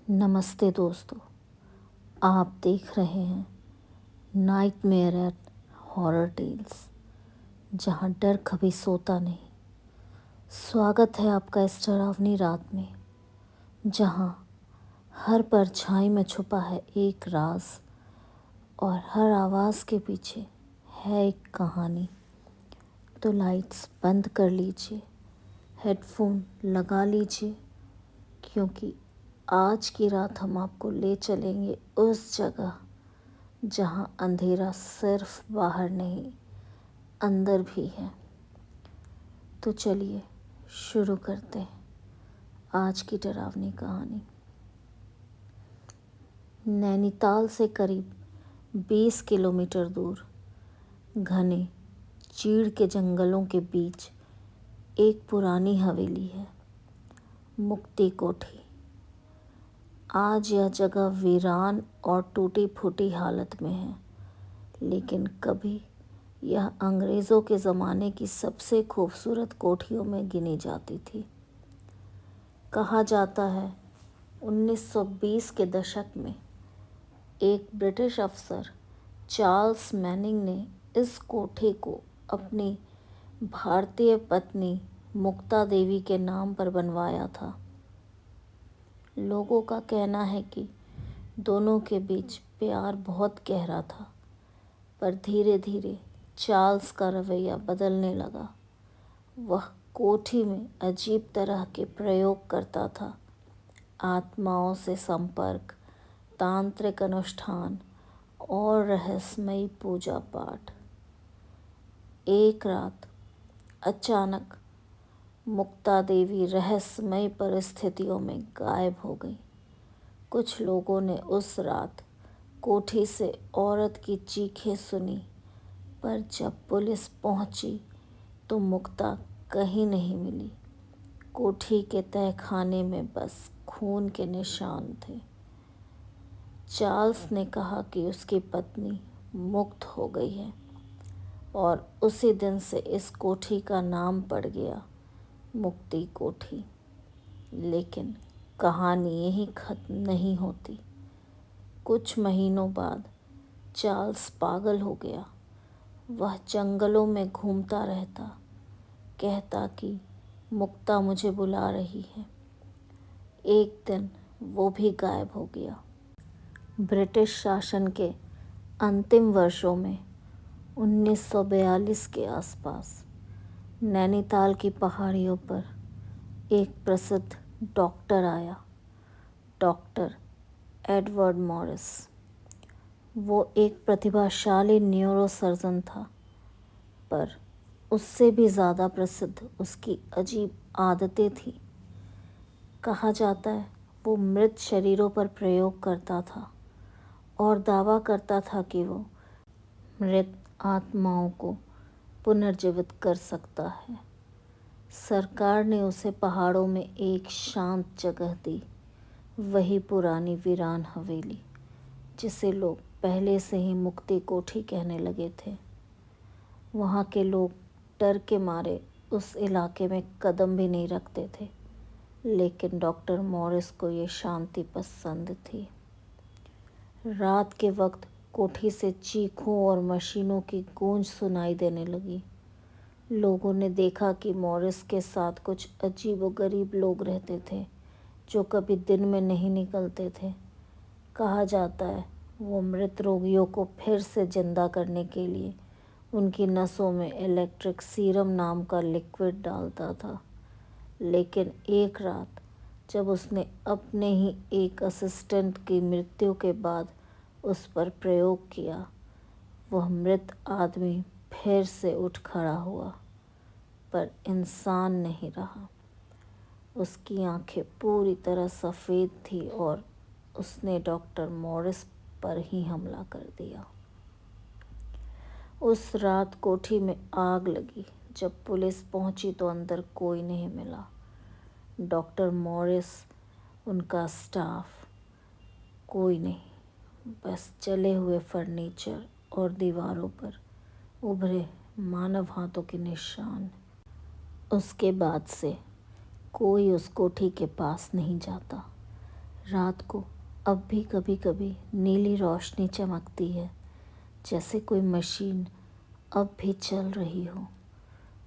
नमस्ते दोस्तों, आप देख रहे हैं नाइटमेयर एट हॉरर टेल्स, जहां डर कभी सोता नहीं। स्वागत है आपका इस डरावनी रात में, जहां हर परछाई में छुपा है एक राज और हर आवाज़ के पीछे है एक कहानी। तो लाइट्स बंद कर लीजिए, हेडफोन लगा लीजिए, क्योंकि आज की रात हम आपको ले चलेंगे उस जगह जहां अंधेरा सिर्फ बाहर नहीं, अंदर भी है। तो चलिए शुरू करते हैं आज की डरावनी कहानी। नैनीताल से करीब 20 किलोमीटर दूर घने चीड़ के जंगलों के बीच एक पुरानी हवेली है, मुक्ति कोठी। आज यह जगह वीरान और टूटी फूटी हालत में है, लेकिन कभी यह अंग्रेज़ों के ज़माने की सबसे खूबसूरत कोठियों में गिनी जाती थी। कहा जाता है 1920 के दशक में एक ब्रिटिश अफसर चार्ल्स मैनिंग ने इस कोठी को अपनी भारतीय पत्नी मुक्ता देवी के नाम पर बनवाया था। लोगों का कहना है कि दोनों के बीच प्यार बहुत गहरा था, पर धीरे धीरे चार्ल्स का रवैया बदलने लगा। वह कोठी में अजीब तरह के प्रयोग करता था, आत्माओं से संपर्क, तांत्रिक अनुष्ठान और रहस्यमयी पूजा पाठ। एक रात अचानक मुक्ता देवी रहस्यमय परिस्थितियों में गायब हो गई। कुछ लोगों ने उस रात कोठी से औरत की चीखें सुनी, पर जब पुलिस पहुंची तो मुक्ता कहीं नहीं मिली। कोठी के तहखाने में बस खून के निशान थे। चार्ल्स ने कहा कि उसकी पत्नी मुक्त हो गई है और उसी दिन से इस कोठी का नाम पड़ गया मुक्ति कोठी। लेकिन कहानी यहीं खत्म नहीं होती। कुछ महीनों बाद चार्ल्स पागल हो गया। वह जंगलों में घूमता रहता, कहता कि मुक्ता मुझे बुला रही है। एक दिन वो भी गायब हो गया। ब्रिटिश शासन के अंतिम वर्षों में 1942 के आसपास नैनीताल की पहाड़ियों पर एक प्रसिद्ध डॉक्टर आया, डॉक्टर एडवर्ड मॉरिस। वो एक प्रतिभाशाली न्यूरोसर्जन था, पर उससे भी ज़्यादा प्रसिद्ध उसकी अजीब आदतें थीं। कहा जाता है वो मृत शरीरों पर प्रयोग करता था और दावा करता था कि वो मृत आत्माओं को पुनर्जीवित कर सकता है। सरकार ने उसे पहाड़ों में एक शांत जगह दी, वही पुरानी वीरान हवेली, जिसे लोग पहले से ही मुक्ति कोठी कहने लगे थे। वहाँ के लोग डर के मारे उस इलाके में कदम भी नहीं रखते थे, लेकिन डॉक्टर मॉरिस को ये शांति पसंद थी। रात के वक्त कोठी से चीखों और मशीनों की गूंज सुनाई देने लगी। लोगों ने देखा कि मॉरिस के साथ कुछ अजीबोगरीब लोग रहते थे, जो कभी दिन में नहीं निकलते थे। कहा जाता है वो मृत रोगियों को फिर से जिंदा करने के लिए उनकी नसों में इलेक्ट्रिक सीरम नाम का लिक्विड डालता था। लेकिन एक रात जब उसने अपने ही एक असिस्टेंट की मृत्यु के बाद उस पर प्रयोग किया, वह मृत आदमी फिर से उठ खड़ा हुआ, पर इंसान नहीं रहा। उसकी आंखें पूरी तरह सफ़ेद थी और उसने डॉक्टर मॉरिस पर ही हमला कर दिया। उस रात कोठी में आग लगी। जब पुलिस पहुंची तो अंदर कोई नहीं मिला। डॉक्टर मॉरिस, उनका स्टाफ, कोई नहीं, बस जले हुए फर्नीचर और दीवारों पर उभरे मानव हाथों के निशान। उसके बाद से कोई उस कोठी के पास नहीं जाता। रात को अब भी कभी कभी नीली रोशनी चमकती है, जैसे कोई मशीन अब भी चल रही हो।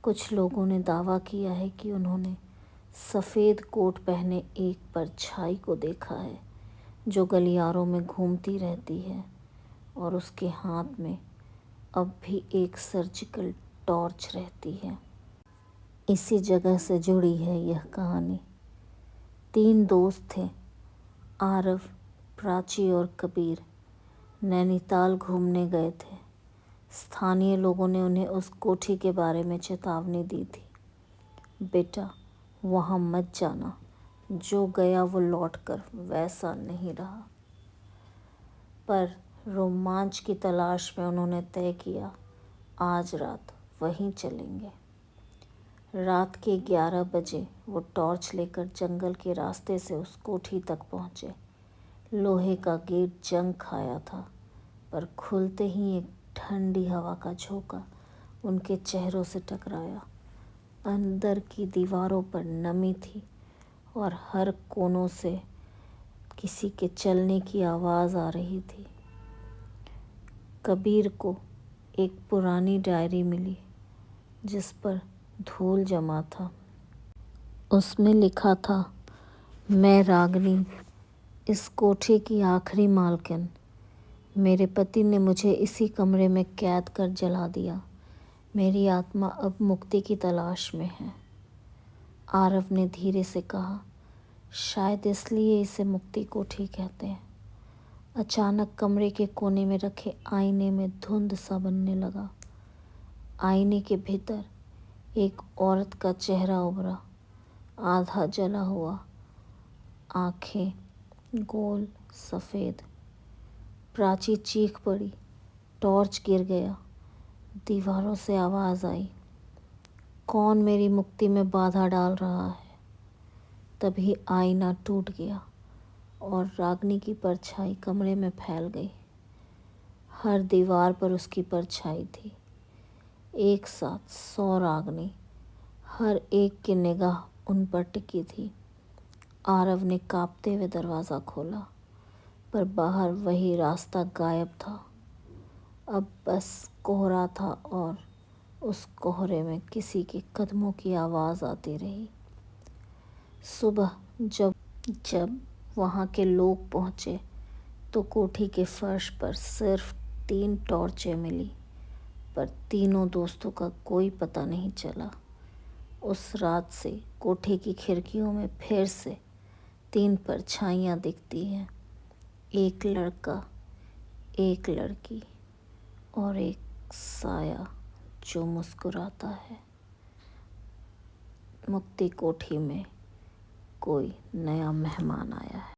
कुछ लोगों ने दावा किया है कि उन्होंने सफ़ेद कोट पहने एक परछाई को देखा है जो गलियारों में घूमती रहती है, और उसके हाथ में अब भी एक सर्जिकल टॉर्च रहती है। इसी जगह से जुड़ी है यह कहानी। 3 दोस्त थे, आरव, प्राची और कबीर, नैनीताल घूमने गए थे। स्थानीय लोगों ने उन्हें उस कोठी के बारे में चेतावनी दी थी, बेटा वहाँ मत जाना, जो गया वो लौटकर वैसा नहीं रहा। पर रोमांच की तलाश में उन्होंने तय किया, आज रात वहीं चलेंगे। रात के 11 बजे वो टॉर्च लेकर जंगल के रास्ते से उस कोठी तक पहुँचे। लोहे का गेट जंग खाया था, पर खुलते ही एक ठंडी हवा का झोंका उनके चेहरों से टकराया। अंदर की दीवारों पर नमी थी और हर कोनों से किसी के चलने की आवाज़ आ रही थी। कबीर को एक पुरानी डायरी मिली जिस पर धूल जमा था। उसमें लिखा था, मैं रागनी, इस कोठी की आखिरी मालकिन। मेरे पति ने मुझे इसी कमरे में कैद कर जला दिया। मेरी आत्मा अब मुक्ति की तलाश में है। आरव ने धीरे से कहा, शायद इसलिए इसे मुक्ति कोठी कहते हैं। अचानक कमरे के कोने में रखे आईने में धुंध सा बनने लगा। आईने के भीतर एक औरत का चेहरा उभरा, आधा जला हुआ, आंखें गोल सफ़ेद। प्राची चीख पड़ी, टॉर्च गिर गया। दीवारों से आवाज़ आई, कौन मेरी मुक्ति में बाधा डाल रहा है? तभी आईना टूट गया और रागनी की परछाई कमरे में फैल गई। हर दीवार पर उसकी परछाई थी। एक साथ 100 रागनी, हर एक की निगाह उन पर टिकी थी। आरव ने कांपते हुए दरवाज़ा खोला, पर बाहर वही रास्ता गायब था। अब बस कोहरा था और उस कोहरे में किसी के कदमों की आवाज़ आती रही। सुबह जब वहाँ के लोग पहुँचे तो कोठी के फर्श पर सिर्फ 3 टॉर्चें मिली, पर तीनों दोस्तों का कोई पता नहीं चला। उस रात से कोठी की खिड़कियों में फिर से 3 परछाइयाँ दिखती हैं, एक लड़का, एक लड़की और एक साया जो मुस्कुराता है। मुक्ति कोठी में कोई नया मेहमान आया है।